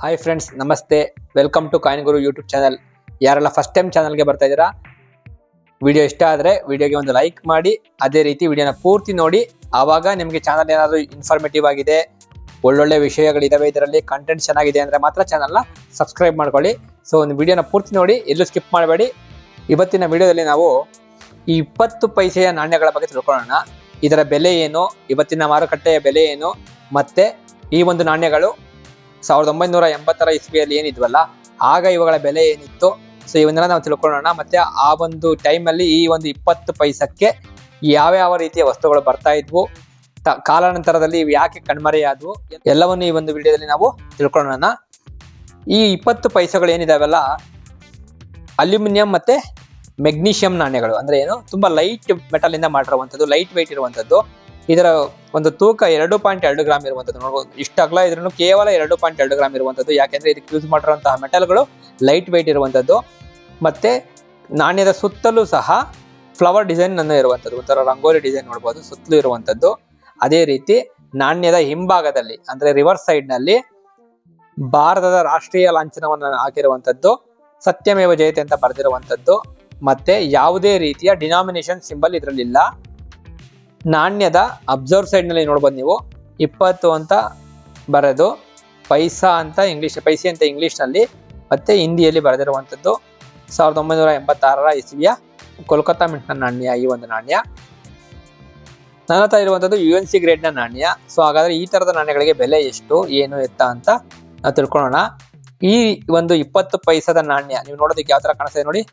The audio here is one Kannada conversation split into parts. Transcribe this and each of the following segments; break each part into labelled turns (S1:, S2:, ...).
S1: ಹಾಯ್ ಫ್ರೆಂಡ್ಸ್, ನಮಸ್ತೆ. Welcome to coin Guru YouTube channel. ಯಾರೆಲ್ಲ ಫಸ್ಟ್ ಟೈಮ್ ಚಾನಲ್ಗೆ ಬರ್ತಾ ಇದ್ದೀರಾ, ವಿಡಿಯೋ ಇಷ್ಟ ಆದರೆ ವಿಡಿಯೋಗೆ ಒಂದು ಲೈಕ್ ಮಾಡಿ. ಅದೇ ರೀತಿ ವಿಡಿಯೋನ ಪೂರ್ತಿ ನೋಡಿ. ಆವಾಗ ನಿಮಗೆ ಚಾನಲ್ ಏನಾದರೂ ಇನ್ಫಾರ್ಮೇಟಿವ್ ಆಗಿದೆ, ಒಳ್ಳೊಳ್ಳೆ ವಿಷಯಗಳಿದಾವೆ, ಇದರಲ್ಲಿ ಕಂಟೆಂಟ್ ಚೆನ್ನಾಗಿದೆ ಅಂದರೆ ಮಾತ್ರ ಚಾನಲ್ನ ಸಬ್ಸ್ಕ್ರೈಬ್ ಮಾಡ್ಕೊಳ್ಳಿ. ಸೊ ಒಂದು ವಿಡಿಯೋನ ಪೂರ್ತಿ ನೋಡಿ, ಎಲ್ಲೂ ಸ್ಕಿಪ್ ಮಾಡಬೇಡಿ. ಇವತ್ತಿನ ವಿಡಿಯೋದಲ್ಲಿ ನಾವು ಈ 20 ಪೈಸೆಯ ನಾಣ್ಯಗಳ ಬಗ್ಗೆ ತಿಳ್ಕೊಳ್ಳೋಣ. ಇದರ ಬೆಲೆ ಏನು, ಇವತ್ತಿನ ಮಾರುಕಟ್ಟೆಯ ಬೆಲೆ ಏನು, ಮತ್ತೆ ಈ ಒಂದು ನಾಣ್ಯಗಳು 1980 ಇಸ್ವಿಯಲ್ಲಿ ಏನಿದ್ವಲ್ಲ ಆಗ ಇವುಗಳ ಬೆಲೆ ಏನಿತ್ತು, ಸೊ ಇವನ್ನೆಲ್ಲ ನಾವು ತಿಳ್ಕೊಳ್ಳೋಣ. ಮತ್ತೆ ಆ ಒಂದು ಟೈಮಲ್ಲಿ ಈ ಒಂದು 20 ಪೈಸಕ್ಕೆ ಯಾವ ರೀತಿಯ ವಸ್ತುಗಳು ಬರ್ತಾ ಇದ್ವು, ಕಾಲಾನಂತರದಲ್ಲಿ ಇವು ಯಾಕೆ ಕಣ್ಮರೆಯಾದವು, ಎಲ್ಲವನ್ನು ಈ ಒಂದು ವಿಡಿಯೋದಲ್ಲಿ ನಾವು ತಿಳ್ಕೊಳ್ಳೋಣ. ಈ 20 ಪೈಸೆಗಳು ಏನಿದಾವಲ್ಲ, ಅಲ್ಯೂಮಿನಿಯಂ ಮತ್ತೆ ಮೆಗ್ನೀಷಿಯಂ ನಾಣ್ಯಗಳು. ಅಂದ್ರೆ ಏನು, ತುಂಬಾ ಲೈಟ್ ಮೆಟಲ್ ಇಂದ ಮಾಡಿರುವಂಥದ್ದು, ಲೈಟ್ ವೆಯ್ಟ್ ಇರುವಂಥದ್ದು. ಇದರ ಒಂದು ತೂಕ 2.2 ಗ್ರಾಮ್ ಇರುವಂಥದ್ದು. ನೋಡ್ಬೋದು, ಇಷ್ಟ ಅಗಲ ಇದ್ರೂ ಕೇವಲ 2.2 ಗ್ರಾಮ್ ಇರುವಂಥದ್ದು. ಯಾಕೆಂದ್ರೆ ಇದಕ್ಕೆ ಯೂಸ್ ಮಾಡಿರುವಂತಹ ಮೆಟಲ್ಗಳು ಲೈಟ್ ವೆಯ್ಟ್ ಇರುವಂಥದ್ದು. ಮತ್ತೆ ನಾಣ್ಯದ ಸುತ್ತಲೂ ಸಹ ಫ್ಲವರ್ ಡಿಸೈನ್ ಅನ್ನು ಇರುವಂಥದ್ದು, ಒಂಥರ ರಂಗೋಲಿ ಡಿಸೈನ್ ನೋಡ್ಬೋದು ಸುತ್ತಲೂ ಇರುವಂಥದ್ದು. ಅದೇ ರೀತಿ ನಾಣ್ಯದ ಹಿಂಭಾಗದಲ್ಲಿ ಅಂದ್ರೆ ರಿವರ್ಸ್ ಸೈಡ್ ನಲ್ಲಿ ಭಾರತದ ರಾಷ್ಟ್ರೀಯ ಲಾಂಛನವನ್ನು ಹಾಕಿರುವಂಥದ್ದು, ಸತ್ಯಮೇವ ಜಯತೆ ಅಂತ ಬರೆದಿರುವಂಥದ್ದು. ಮತ್ತೆ ಯಾವುದೇ ರೀತಿಯ ಡಿನಾಮಿನೇಷನ್ ಸಿಂಬಲ್ ಇದರಲ್ಲಿಲ್ಲ. ನಾಣ್ಯದ ಅಬ್ಸರ್ವ್ ಸೈಡ್ ನಲ್ಲಿ ನೋಡ್ಬೋದು ನೀವು 20 ಅಂತ ಬರೆದು ಪೈಸಾ ಅಂತ ಪೈಸೆ ಅಂತ ಇಂಗ್ಲಿಷ್ ನಲ್ಲಿ ಮತ್ತೆ ಹಿಂದಿಯಲ್ಲಿ ಬರೆದಿರುವಂಥದ್ದು. 1986 ಇಸ್ವಿಯ ಕೋಲ್ಕತ್ತಾ ಮಿಂಟ್ನ ನಾಣ್ಯ ಈ ಒಂದು ನಾಣ್ಯ. ನನ್ನ ಹತ್ರ ಇರುವಂಥದ್ದು UNC ಗ್ರೇಡ್ ನ ನಾಣ್ಯ. ಸೊ ಹಾಗಾದ್ರೆ ಈ ತರದ ನಾಣ್ಯಗಳಿಗೆ ಬೆಲೆ ಎಷ್ಟು, ಏನು ಎತ್ತ ಅಂತ ನಾವು ತಿಳ್ಕೊಳ್ಳೋಣ. ಈ ಒಂದು 20 ಪೈಸದ ನಾಣ್ಯ ನೀವು ನೋಡೋದಕ್ಕೆ ಯಾವ ತರ ಕಾಣಿಸ್ತದೆ ನೋಡಿ.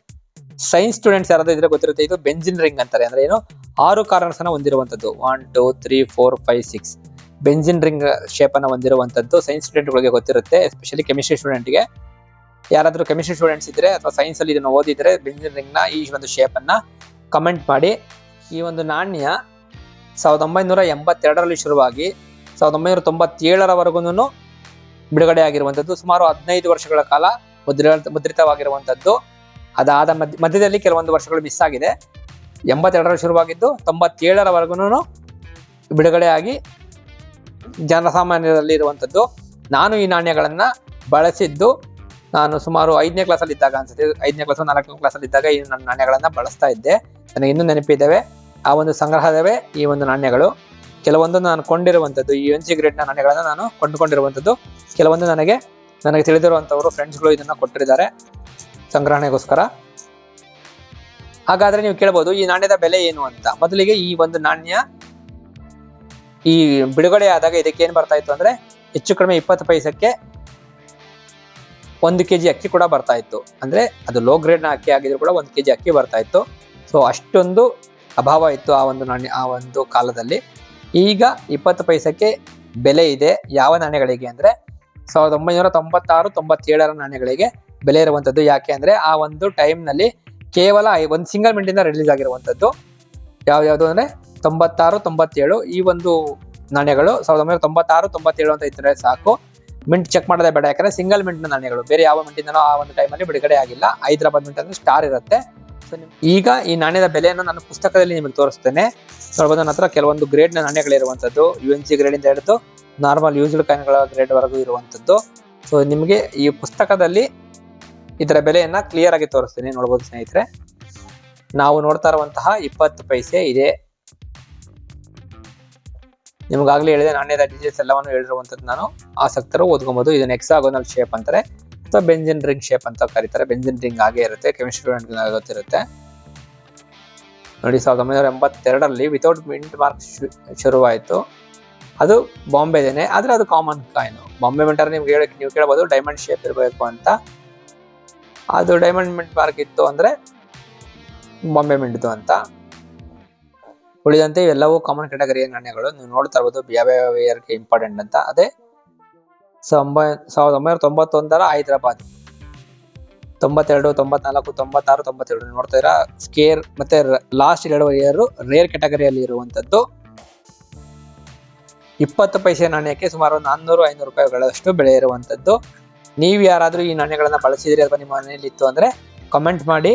S1: ಸೈನ್ಸ್ ಸ್ಟೂಡೆಂಟ್ಸ್ ಯಾರಾದ್ರೂ ಇದ್ರೆ ಗೊತ್ತಿರುತ್ತೆ, ಇದು ಬೆಂಜಿನ್ ರಿಂಗ್ ಅಂತಾರೆ. ಅಂದ್ರೆ ಏನು, 6 ಕಾರ್ನರ್ಸ್ ಅನ್ನ ಹೊಂದಿರುವಂತದ್ದು. 1 2 3 4 5 6 ಬೆಂಜಿನ್ ರಿಂಗ್ ಶೇಪ್ ಅನ್ನ ಹೊಂದಿರುವಂತದ್ದು ಸೈನ್ಸ್ ಸ್ಟೂಡೆಂಟ್ ಗಳಿಗೆ ಗೊತ್ತಿರುತ್ತೆ, ಎಸ್ಪೆಷಲಿ ಕೆಮಿಸ್ಟ್ರಿ ಸ್ಟೂಡೆಂಟ್ ಗೆ. ಯಾರಾದ್ರೂ ಕೆಮಿಸ್ಟ್ರಿ ಸ್ಟೂಡೆಂಟ್ಸ್ ಇದ್ರೆ ಅಥವಾ ಸೈನ್ಸ್ ಅಲ್ಲಿ ಇದನ್ನು ಓದಿದ್ರೆ ಬೆಂಜಿನ್ ರಿಂಗ್ ನ ಈ ಒಂದು ಶೇಪ್ ಅನ್ನ ಕಮೆಂಟ್ ಮಾಡಿ. ಈ ಒಂದು ನಾಣ್ಯ 1982ರಲ್ಲಿ ಶುರುವಾಗಿ 1997ರವರೆಗೂ ಬಿಡುಗಡೆ ಆಗಿರುವಂತದ್ದು. ಸುಮಾರು 15 ವರ್ಷಗಳ ಕಾಲ ಮುದ್ರಿತವಾಗಿರುವಂತದ್ದು. ಅದಾದ ಮಧ್ಯದಲ್ಲಿ ಕೆಲವೊಂದು ವರ್ಷಗಳು ಮಿಸ್ ಆಗಿದೆ. 82ರಲ್ಲಿ ಶುರುವಾಗಿದ್ದು 97ರವರೆಗೂ ಬಿಡುಗಡೆ ಆಗಿ ಜನಸಾಮಾನ್ಯರಲ್ಲಿ ಇರುವಂಥದ್ದು. ನಾನು ಈ ನಾಣ್ಯಗಳನ್ನ ಬಳಸಿದ್ದು ನಾನು ಸುಮಾರು 5ನೇ ಕ್ಲಾಸಲ್ಲಿ ಇದ್ದಾಗ ಅನ್ಸುತ್ತೆ, 5ನೇ ಕ್ಲಾಸ್ 4ನೇ ಕ್ಲಾಸಲ್ಲಿ ಇದ್ದಾಗ ಈ ನಾಣ್ಯಗಳನ್ನ ಬಳಸ್ತಾ ಇದ್ದೆ. ನನಗೆ ಇನ್ನೂ ನೆನಪಿದ್ದಾವೆ ಆ ಒಂದು ಸಂಗ್ರಹದವೇ ಈ ಒಂದು ನಾಣ್ಯಗಳು. ಕೆಲವೊಂದು ನಾನು ಕೊಂಡಿರುವಂಥದ್ದು, ಈ UNC ಗ್ರೇಡ್ ನ ನಾಣ್ಯಗಳನ್ನ ನಾನು ಕೊಂಡುಕೊಂಡಿರುವಂಥದ್ದು. ಕೆಲವೊಂದು ನನಗೆ ತಿಳಿದಿರುವಂಥವರು ಫ್ರೆಂಡ್ಸ್ಗಳು ಇದನ್ನ ಕೊಟ್ಟಿದ್ದಾರೆ ಸಂಗ್ರಹಣೆಗೋಸ್ಕರ. ಹಾಗಾದ್ರೆ ನೀವು ಕೇಳಬಹುದು ಈ ನಾಣ್ಯದ ಬೆಲೆ ಏನು ಅಂತ. ಮೊದಲಿಗೆ ಈ ಒಂದು ನಾಣ್ಯ ಈ ಬಿಡುಗಡೆ ಆದಾಗ ಇದಕ್ಕೆ ಏನ್ ಬರ್ತಾ ಇತ್ತು ಅಂದ್ರೆ, ಹೆಚ್ಚು ಕಡಿಮೆ 20 ಪೈಸಕ್ಕೆ 1 kg ಅಕ್ಕಿ ಕೂಡ ಬರ್ತಾ ಇತ್ತು. ಅಂದ್ರೆ ಅದು ಲೋ ಗ್ರೇಡ್ ನ ಅಕ್ಕಿ ಆಗಿದ್ರು ಕೂಡ 1 kg ಅಕ್ಕಿ ಬರ್ತಾ ಇತ್ತು. ಸೊ ಅಷ್ಟೊಂದು ಅಭಾವ ಇತ್ತು ಆ ಒಂದು ನಾಣ್ಯ ಆ ಒಂದು ಕಾಲದಲ್ಲಿ. ಈಗ 20 ಪೈಸಕ್ಕೆ ಬೆಲೆ ಇದೆ. ಯಾವ ನಾಣ್ಯಗಳಿಗೆ ಅಂದ್ರೆ 1996-97ರ ನಾಣ್ಯಗಳಿಗೆ ಬೆಲೆ ಇರುವಂತದ್ದು. ಯಾಕೆ ಅಂದ್ರೆ ಆ ಒಂದು ಟೈಮ್ ನಲ್ಲಿ ಕೇವಲ ಒಂದು ಸಿಂಗಲ್ ಮಿಂಟ್ ಇಂದ ರಿಲೀಸ್ ಆಗಿರುವಂತದ್ದು. ಯಾವ್ದು ಅಂದ್ರೆ 96-97 ಈ ಒಂದು ನಾಣ್ಯಗಳು 1996-97 ಅಂತ ಇದ್ರೆ ಸಾಕು, ಮಿಂಟ್ ಚೆಕ್ ಮಾಡೋದೇ ಬೇಡ. ಯಾಕಂದ್ರೆ ಸಿಂಗಲ್ ಮಿಂಟ್ ನಾಣ್ಯಗಳು, ಬೇರೆ ಯಾವ ಮಿಂಟಿಂದನೂ ಆ ಒಂದು ಟೈಮಲ್ಲಿ ಬಿಡುಗಡೆ ಆಗಿಲ್ಲ. ಹೈದರಾಬಾದ್ ಮಿಂಟ್ ಅಂದ್ರೆ ಸ್ಟಾರ್ ಇರುತ್ತೆ. ಈಗ ಈ ನಾಣ್ಯದ ಬೆಲೆಯನ್ನು ನಾನು ಪುಸ್ತಕದಲ್ಲಿ ನಿಮಗೆ ತೋರಿಸ್ತೇನೆ. ನೋಡ್ಬೋದು, ನನ್ನ ಹತ್ರ ಕೆಲವೊಂದು ಗ್ರೇಡ್ ನ ನಾಣ್ಯಗಳಿರುವಂತದ್ದು, UNC ಗ್ರೇಡ್ ಇಂದ ಹಿಡಿದು ನಾರ್ಮಲ್ ಯೂಸ್ಡ್ ಕಾಯಿನ್ಗಳ ಗ್ರೇಡ್ ವರೆಗೂ ಇರುವಂತದ್ದು. ಸೊ ನಿಮಗೆ ಈ ಪುಸ್ತಕದಲ್ಲಿ ಇದರ ಬೆಲೆಯನ್ನ ಕ್ಲಿಯರ್ ಆಗಿ ತೋರಿಸ್ತೀನಿ. ನೋಡ್ಬೋದು ಸ್ನೇಹಿತರೆ, ನಾವು ನೋಡ್ತಾ ಇರುವಂತಹ 20 ಪೈಸೆ ಇದೆ. ನಿಮ್ಗಾಗ್ಲೇ ಹೇಳಿದೆ ನಾಣ್ಯದ ಡೀಟೇಲ್ಸ್ ಎಲ್ಲವನ್ನು ಹೇಳಿರುವಂತದ್ದು ನಾನು. ಆಸಕ್ತರು ಓದ್ಕೊಬಹುದು. ಇದನ್ನ ಹೆಕ್ಸಾಗೋನಲ್ ಶೇಪ್ ಅಂತಾರೆ ಅಥವಾ ಬೆಂಜಿನ್ ರಿಂಗ್ ಶೇಪ್ ಅಂತ ಕರೀತಾರೆ. ಬೆಂಜಿನ್ ರಿಂಗ್ ಆಗೇ ಇರುತ್ತೆ, ಕೆಮಿಸ್ಟ್ರಿ ಸ್ಟೂಡೆಂಟ್ ಗೊತ್ತಿರುತ್ತೆ ನೋಡಿ. 1982ರಲ್ಲಿ ವಿತೌಟ್ ಮಿಂಟ್ ಮಾರ್ಕ್ ಶುರುವಾಯಿತು. ಅದು ಬಾಂಬೆದೇನೆ, ಆದ್ರೆ ಅದು ಕಾಮನ್ ಕಾಯಿನ್. ಬಾಂಬೆ ಮಿಂಟ್ ನಿಮ್ಗೆ ನೀವು ಕೇಳಬಹುದು ಡೈಮಂಡ್ ಶೇಪ್ ಇರಬೇಕು ಅಂತ. ಅದು ಡೈಮಂಡ್ ಮಿಂಟ್ ಮಾರ್ಕ್ ಇತ್ತು ಅಂದ್ರೆ ಬಾಂಬೆ ಮಿಂಟ್ದು ಅಂತ. ಉಳಿದಂತೆ ಇವೆಲ್ಲವೂ ಕಾಮನ್ ಕ್ಯಾಟಗರಿಯ ನಾಣ್ಯಗಳು. ನೀವು ನೋಡ್ತಾ ಇರ್ಬೋದು ಯಾವ್ಯಾವ ಇಯರ್ಗೆ ಇಂಪಾರ್ಟೆಂಟ್ ಅಂತ. ಅದೇ 1991ರ ಹೈದರಾಬಾದ್, 92, 94, 96, 97 ನೋಡ್ತಾ ಇರ ಸ್ಕೇರ್. ಮತ್ತೆ ಲಾಸ್ಟ್ 2 ಇಯರ್ ರೇರ್ ಕ್ಯಾಟಗರಿಯಲ್ಲಿ ಇರುವಂತದ್ದು. 20 ಪೈಸೆ ನಾಣ್ಯಕ್ಕೆ ಸುಮಾರು 400-500 ರೂಪಾಯಿಗಳಷ್ಟು ಬೆಲೆ ಇರುವಂತದ್ದು. ನೀವು ಯಾರಾದ್ರೂ ಈ ನಾಣ್ಯಗಳನ್ನ ಬಳಸಿದ್ರಿ ಅಥವಾ ನಿಮ್ಮ ಮನೆಯಲ್ಲಿ ಇತ್ತು ಅಂದ್ರೆ ಕಮೆಂಟ್ ಮಾಡಿ.